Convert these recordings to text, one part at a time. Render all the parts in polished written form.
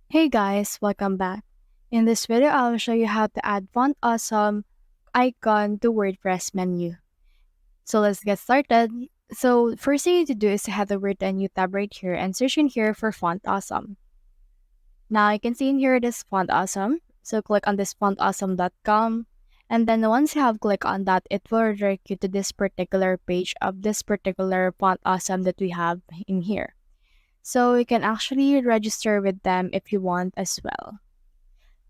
Hey guys, welcome back. In this video, I'll show you how to add font awesome icon to WordPress menu. So let's get started. So first thing you need to do is to head over to a new tab right here and search in here for font awesome. Now you can see in here this font awesome. So click on this fontawesome.com, and then once you have clicked on that, it will redirect you to this particular page of this particular font awesome that we have in here. So you can actually register with them if you want as well.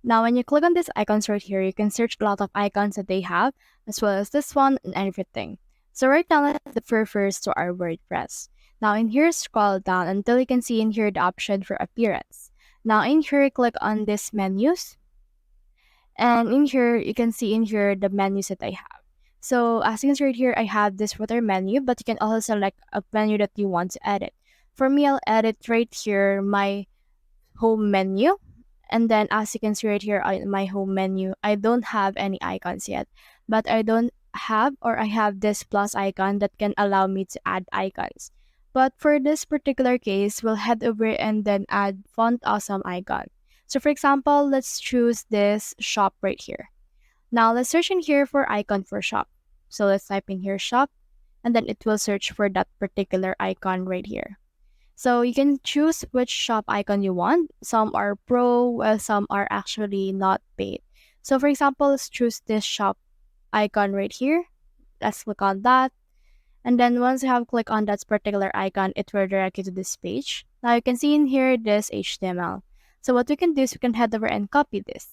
Now, when you click on these icons right here, you can search a lot of icons that they have, as well as this one and everything. So right now, let's refer first to our WordPress. Now, in here, scroll down until you can see in here the option for appearance. Now, in here, click on this menus. And in here, you can see in here the menus that I have. So as you can see right here, I have this footer menu, but you can also select a menu that you want to edit. For me, I'll edit right here my home menu. And then as you can see right here on my home menu, I don't have any icons yet, but I have this plus icon that can allow me to add icons. But for this particular case, we'll head over and then add font awesome icon. So for example, let's choose this shop right here. Now let's search in here for icon for shop. So let's type in here shop, and then it will search for that particular icon right here. So you can choose which shop icon you want. Some are pro, while some are actually not paid. So for example, let's choose this shop icon right here. Let's click on that. And then once you have clicked on that particular icon, it will direct you to this page. Now you can see in here this HTML. So what we can do is we can head over and copy this.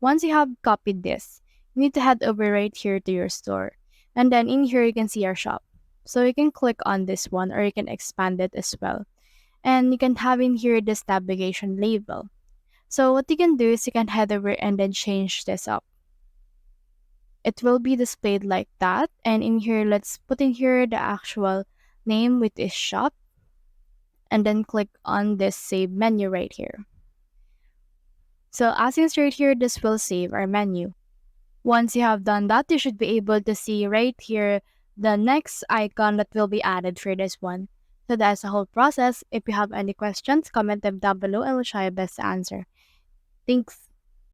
Once you have copied this, you need to head over right here to your store. And then in here, you can see our shop. So you can click on this one or you can expand it as well. And you can have in here this navigation label. So what you can do is you can head over and then change this up. It will be displayed like that. And in here, let's put in here the actual name with this shop. And then click on this save menu right here. So as you can see right here, this will save our menu. Once you have done that, you should be able to see right here the next icon that will be added for this one. So that's the whole process. If you have any questions, comment them down below and we'll try our best to answer. Thanks.